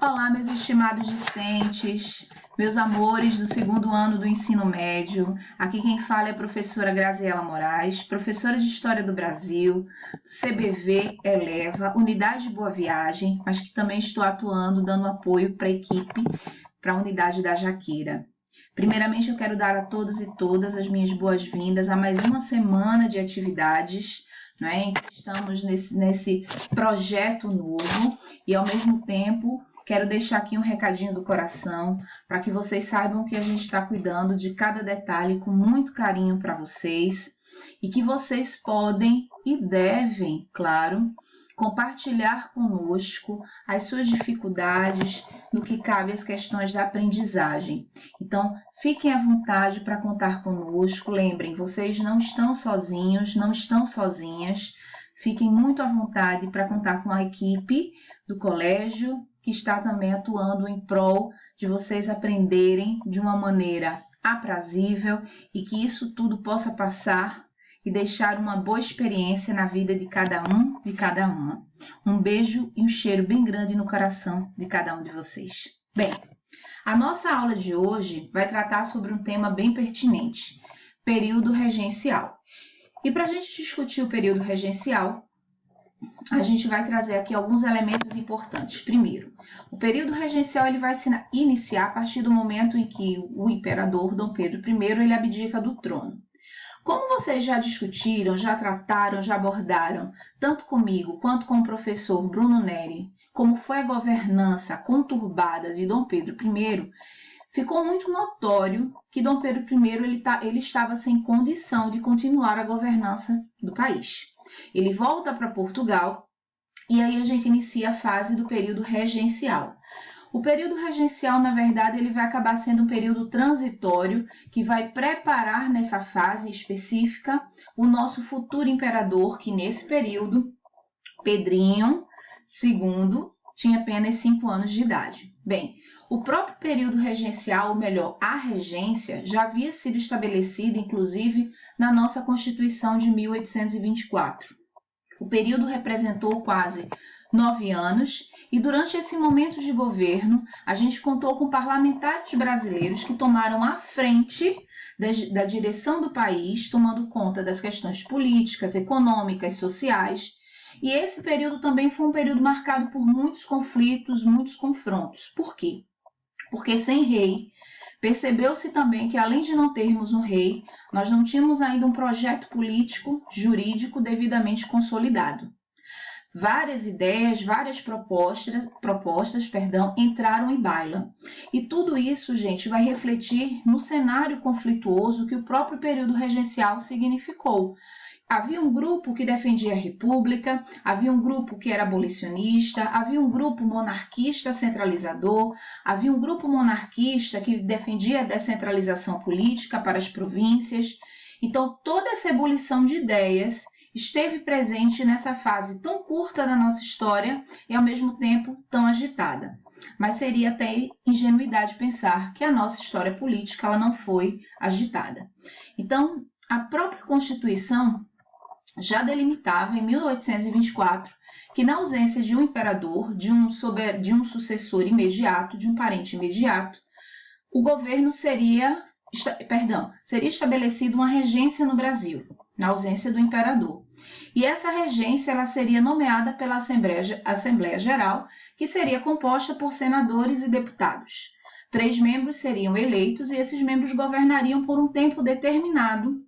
Olá, meus estimados discentes, meus amores do segundo ano do ensino médio. Aqui quem fala é a professora Graziela Moraes, professora de História do Brasil, CBV Eleva, Unidade Boa Viagem, mas que também estou atuando, dando apoio para a equipe, para a unidade da Jaqueira. Primeiramente, eu quero dar a todos e todas as minhas boas-vindas a mais uma semana de atividades, né? Estamos nesse projeto novo e, ao mesmo tempo, quero deixar aqui um recadinho do coração para que vocês saibam que a gente está cuidando de cada detalhe com muito carinho para vocês e que vocês podem e devem, claro, compartilhar conosco as suas dificuldades no que cabe às questões da aprendizagem. Então, fiquem à vontade para contar conosco. Lembrem, vocês não estão sozinhos, não estão sozinhas. Fiquem muito à vontade para contar com a equipe do colégio, que está também atuando em prol de vocês aprenderem de uma maneira aprazível e que isso tudo possa passar e deixar uma boa experiência na vida de cada um e cada uma. Um beijo e um cheiro bem grande no coração de cada um de vocês. Bem, a nossa aula de hoje vai tratar sobre um tema bem pertinente, período regencial. E para a gente discutir o período regencial, a gente vai trazer aqui alguns elementos importantes. Primeiro, o período regencial ele vai se iniciar a partir do momento em que o imperador Dom Pedro I ele abdica do trono. Como vocês já discutiram, já trataram, já abordaram, tanto comigo quanto com o professor Bruno Neri, como foi a governança conturbada de Dom Pedro I, ficou muito notório que Dom Pedro I ele estava sem condição de continuar a governança do país. Ele volta para Portugal e aí a gente inicia a fase do período regencial. O período regencial, na verdade, ele vai acabar sendo um período transitório que vai preparar nessa fase específica o nosso futuro imperador, que nesse período, Pedrinho II, tinha apenas 5 anos de idade. Bem, o próprio período regencial, ou melhor, a regência, já havia sido estabelecida, inclusive, na nossa Constituição de 1824. O período representou quase 9 anos e durante esse momento de governo a gente contou com parlamentares brasileiros que tomaram a frente da direção do país, tomando conta das questões políticas, econômicas, sociais. E esse período também foi um período marcado por muitos conflitos, muitos confrontos. Por quê? Porque sem rei, percebeu-se também que além de não termos um rei, nós não tínhamos ainda um projeto político, jurídico devidamente consolidado. Várias ideias, várias propostas, entraram em baila. E tudo isso, gente, vai refletir no cenário conflituoso que o próprio período regencial significou. Havia um grupo que defendia a república, havia um grupo que era abolicionista, havia um grupo monarquista centralizador, havia um grupo monarquista que defendia a descentralização política para as províncias. Então, toda essa ebulição de ideias esteve presente nessa fase tão curta da nossa história e, ao mesmo tempo, tão agitada. Mas seria até ingenuidade pensar que a nossa história política ela não foi agitada. Então, a própria Constituição já delimitava, em 1824, que na ausência de um imperador, de um sucessor imediato, de um parente imediato, o governo seria estabelecida uma regência no Brasil, na ausência do imperador. E essa regência ela seria nomeada pela Assembleia Geral, que seria composta por senadores e deputados. 3 membros seriam eleitos e esses membros governariam por um tempo determinado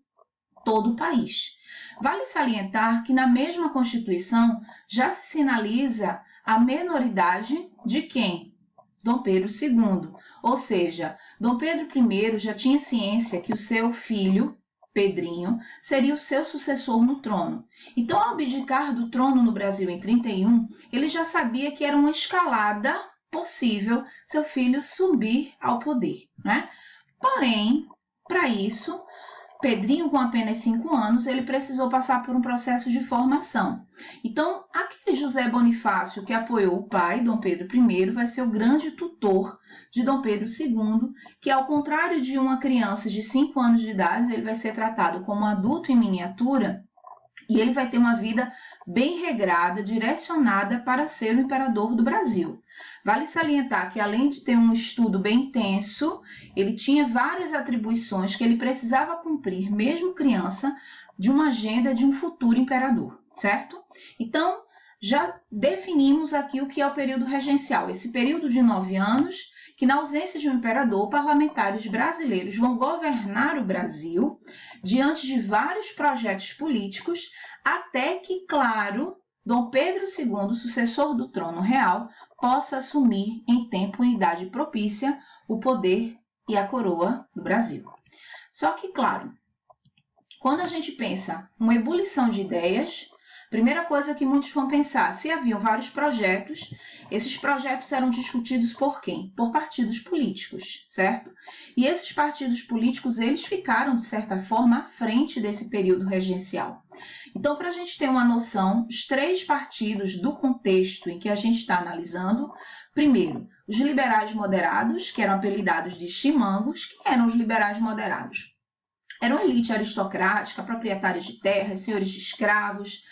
todo o país. Vale salientar que na mesma Constituição já se sinaliza a menoridade de quem? Dom Pedro II. Ou seja, Dom Pedro I já tinha ciência que o seu filho, Pedrinho, seria o seu sucessor no trono. Então, ao abdicar do trono no Brasil em 31, ele já sabia que era uma escalada possível seu filho subir ao poder, né? Porém, para isso, Pedrinho, com apenas 5 anos, ele precisou passar por um processo de formação. Então, aquele José Bonifácio que apoiou o pai, Dom Pedro I, vai ser o grande tutor de Dom Pedro II, que, ao contrário de uma criança de 5 anos de idade, ele vai ser tratado como um adulto em miniatura e ele vai ter uma vida bem regrada, direcionada para ser o imperador do Brasil. Vale salientar que, além de ter um estudo bem intenso, ele tinha várias atribuições que ele precisava cumprir, mesmo criança, de uma agenda de um futuro imperador, certo? Então, já definimos aqui o que é o período regencial, esse período de 9 anos, que na ausência de um imperador, parlamentares brasileiros vão governar o Brasil diante de vários projetos políticos, até que, claro, Dom Pedro II, sucessor do trono real, possa assumir em tempo e idade propícia o poder e a coroa do Brasil. Só que, claro, quando a gente pensa uma ebulição de ideias, primeira coisa que muitos vão pensar, se haviam vários projetos, esses projetos eram discutidos por quem? Por partidos políticos, certo? E esses partidos políticos, eles ficaram, de certa forma, à frente desse período regencial. Então, para a gente ter uma noção, os 3 partidos do contexto em que a gente está analisando, primeiro, os liberais moderados, que eram apelidados de chimangos. Que eram os liberais moderados? Eram elite aristocrática, proprietários de terras, senhores de escravos,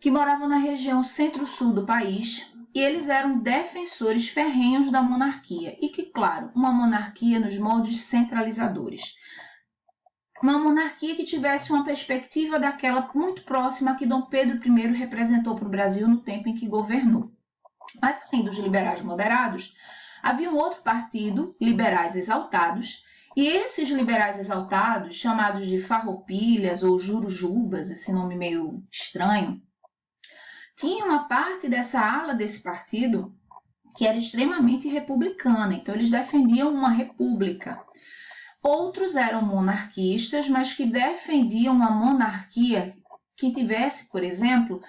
que moravam na região centro-sul do país, e eles eram defensores ferrenhos da monarquia, e que, claro, uma monarquia nos moldes centralizadores. Uma monarquia que tivesse uma perspectiva daquela muito próxima que Dom Pedro I representou para o Brasil no tempo em que governou. Mas, além dos liberais moderados, havia um outro partido, liberais exaltados, e esses liberais exaltados, chamados de farroupilhas ou jurujubas, esse nome meio estranho, tinha uma parte dessa ala desse partido que era extremamente republicana, então eles defendiam uma república. Outros eram monarquistas, mas que defendiam uma monarquia que tivesse, por exemplo,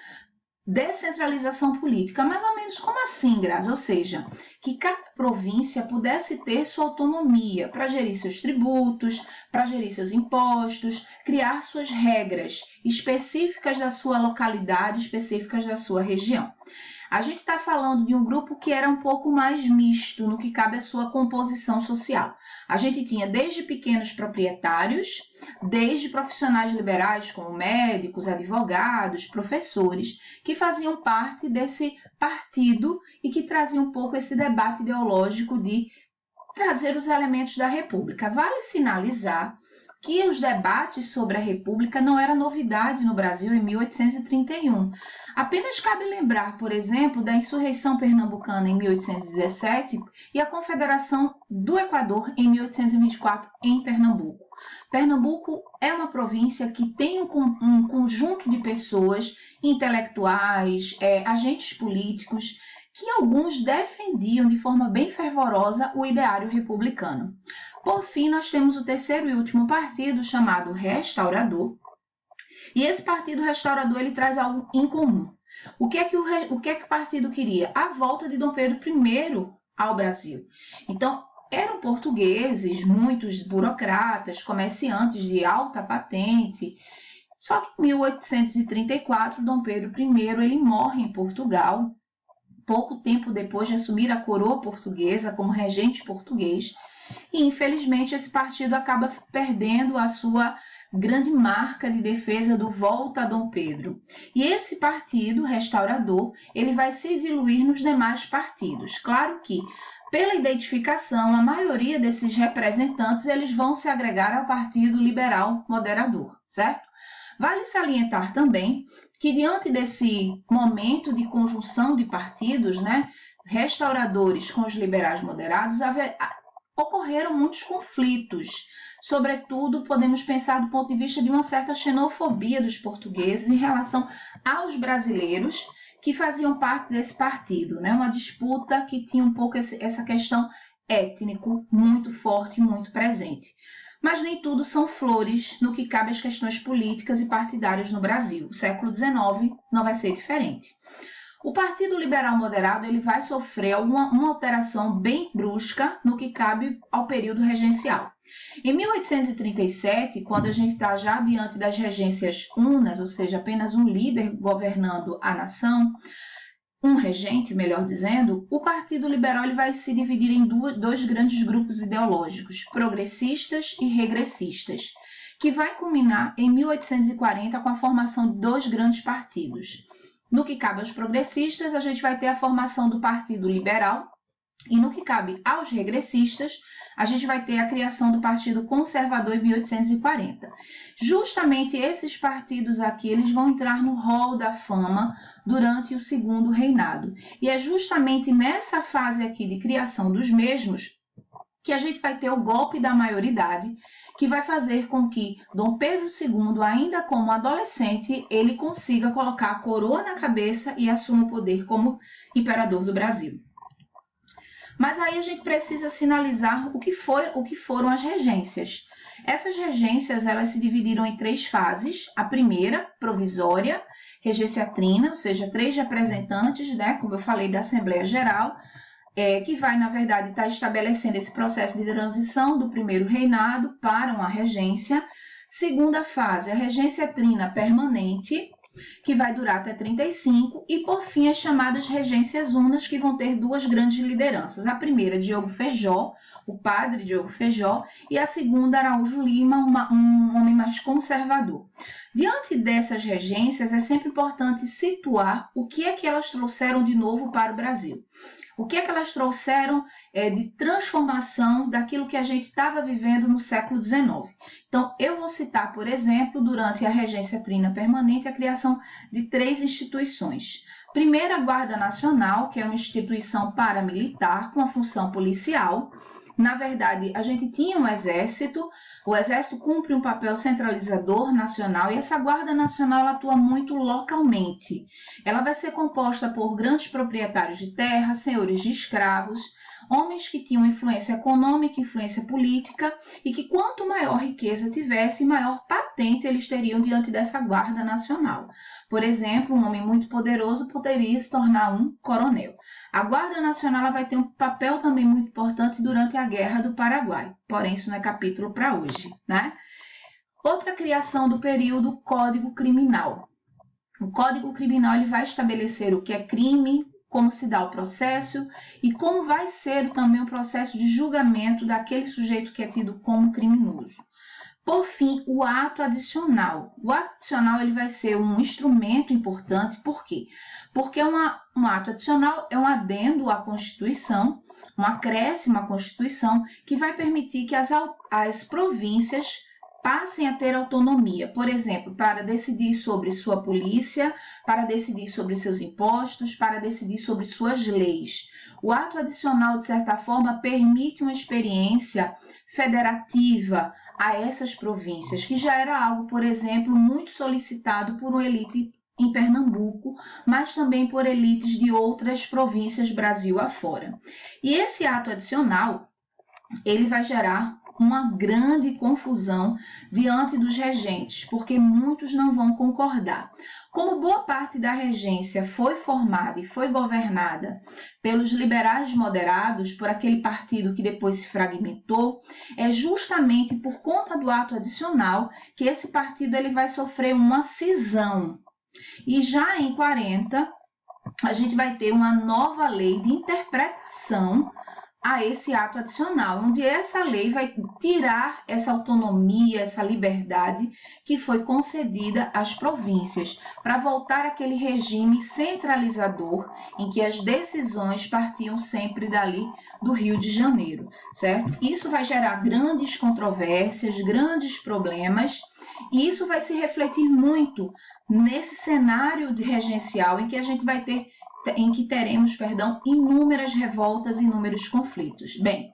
descentralização política. Mais ou menos como assim, Grazi? Ou seja, que cada província pudesse ter sua autonomia para gerir seus tributos, para gerir seus impostos, criar suas regras específicas da sua localidade, específicas da sua região. A gente está falando de um grupo que era um pouco mais misto no que cabe à sua composição social. A gente tinha desde pequenos proprietários, desde profissionais liberais como médicos, advogados, professores, que faziam parte desse partido e que traziam um pouco esse debate ideológico de trazer os elementos da República. Vale sinalizar que os debates sobre a República não era novidade no Brasil em 1831. Apenas cabe lembrar, por exemplo, da insurreição pernambucana em 1817 e a Confederação do Equador em 1824 em Pernambuco. Pernambuco é uma província que tem um conjunto de pessoas, intelectuais, agentes políticos, que alguns defendiam de forma bem fervorosa o ideário republicano. Por fim, nós temos o terceiro e último partido, chamado Restaurador. E esse partido restaurador ele traz algo em comum. O que é que o partido queria? A volta de Dom Pedro I ao Brasil. Então, eram portugueses, muitos burocratas, comerciantes de alta patente. Só que em 1834, Dom Pedro I ele morre em Portugal, pouco tempo depois de assumir a coroa portuguesa como regente português. E, infelizmente, esse partido acaba perdendo a sua grande marca de defesa do volta a Dom Pedro. E esse partido restaurador, ele vai se diluir nos demais partidos. Claro que, pela identificação, a maioria desses representantes eles vão se agregar ao Partido Liberal Moderador, certo? Vale salientar também que, diante desse momento de conjunção de partidos, restauradores com os liberais moderados, ocorreram muitos conflitos. Sobretudo, podemos pensar do ponto de vista de uma certa xenofobia dos portugueses em relação aos brasileiros que faziam parte desse partido, uma disputa que tinha um pouco essa questão étnico muito forte e muito presente. Mas nem tudo são flores no que cabe às questões políticas e partidárias no Brasil. O século XIX não vai ser diferente. O Partido Liberal Moderado ele vai sofrer uma alteração bem brusca no que cabe ao período regencial. Em 1837, quando a gente está já diante das regências unas, ou seja, apenas um líder governando a nação, um regente, melhor dizendo, o Partido Liberal ele vai se dividir em dois grandes grupos ideológicos, progressistas e regressistas, que vai culminar em 1840 com a formação de dois grandes partidos. No que cabe aos progressistas, a gente vai ter a formação do Partido Liberal, E no que cabe aos regressistas, a gente vai ter a criação do Partido Conservador em 1840. Justamente esses partidos aqui, eles vão entrar no hall da fama durante o segundo reinado. E é justamente nessa fase aqui de criação dos mesmos que a gente vai ter o golpe da maioridade, que vai fazer com que Dom Pedro II, ainda como adolescente, ele consiga colocar a coroa na cabeça e assuma o poder como imperador do Brasil. Mas aí a gente precisa sinalizar o que foram as regências. Essas regências, elas se dividiram em 3 fases. A primeira, provisória, regência trina, ou seja, 3 representantes, né, como eu falei, da Assembleia Geral, que vai, na verdade, estar estabelecendo esse processo de transição do primeiro reinado para uma regência. Segunda fase, a regência trina permanente, que vai durar até 35, e por fim as chamadas regências unas, que vão ter 2 grandes lideranças. A primeira, Diogo Feijó, o padre Diogo Feijó, e a segunda, Araújo Lima, um homem mais conservador. Diante dessas regências, é sempre importante situar o que é que elas trouxeram de novo para o Brasil. O que é que elas trouxeram de transformação daquilo que a gente estava vivendo no século XIX? Então, eu vou citar, por exemplo, durante a regência trina permanente, a criação de 3 instituições. Primeiro, a Guarda Nacional, que é uma instituição paramilitar com a função policial. Na verdade, a gente tinha um exército, o exército cumpre um papel centralizador nacional e essa Guarda Nacional atua muito localmente. Ela vai ser composta por grandes proprietários de terra, senhores de escravos, homens que tinham influência econômica, influência política e que quanto maior riqueza tivesse, maior patente eles teriam diante dessa Guarda Nacional. Por exemplo, um homem muito poderoso poderia se tornar um coronel. A Guarda Nacional vai ter um papel também muito importante durante a Guerra do Paraguai, porém isso não é capítulo para hoje, né? Outra criação do período, o Código Criminal. O Código Criminal ele vai estabelecer o que é crime, como se dá o processo e como vai ser também o processo de julgamento daquele sujeito que é tido como criminoso. Por fim, o ato adicional. O ato adicional ele vai ser um instrumento importante, por quê? Porque um ato adicional é um adendo à Constituição, um acréscimo à Constituição, que vai permitir que as províncias passem a ter autonomia, por exemplo, para decidir sobre sua polícia, para decidir sobre seus impostos, para decidir sobre suas leis. O ato adicional, de certa forma, permite uma experiência federativa a essas províncias, que já era algo, por exemplo, muito solicitado por uma elite em Pernambuco, mas também por elites de outras províncias Brasil afora. E esse ato adicional, ele vai gerar uma grande confusão diante dos regentes, porque muitos não vão concordar. Como boa parte da regência foi formada e foi governada pelos liberais moderados, por aquele partido que depois se fragmentou, é justamente por conta do ato adicional que esse partido ele vai sofrer uma cisão. E já em 40, a gente vai ter uma nova lei de interpretação a esse ato adicional, onde essa lei vai tirar essa autonomia, essa liberdade que foi concedida às províncias, para voltar àquele regime centralizador em que as decisões partiam sempre dali do Rio de Janeiro, certo? Isso vai gerar grandes controvérsias, grandes problemas, e isso vai se refletir muito nesse cenário de regencial em que teremos, inúmeras revoltas e inúmeros conflitos. Bem,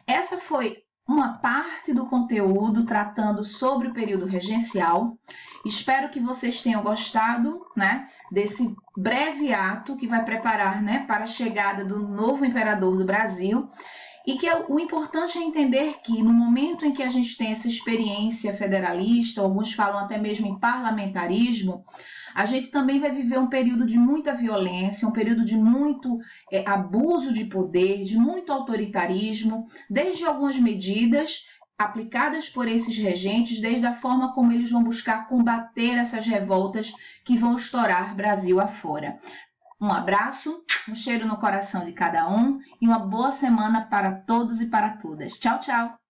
essa foi uma parte do conteúdo tratando sobre o período regencial. Espero que vocês tenham gostado, né, desse breve ato que vai preparar, né, para a chegada do novo imperador do Brasil. E que o importante é entender que no momento em que a gente tem essa experiência federalista, alguns falam até mesmo em parlamentarismo, a gente também vai viver um período de muita violência, um período de muito abuso de poder, de muito autoritarismo, desde algumas medidas aplicadas por esses regentes, desde a forma como eles vão buscar combater essas revoltas que vão estourar Brasil afora. Um abraço, um cheiro no coração de cada um e uma boa semana para todos e para todas. Tchau, tchau!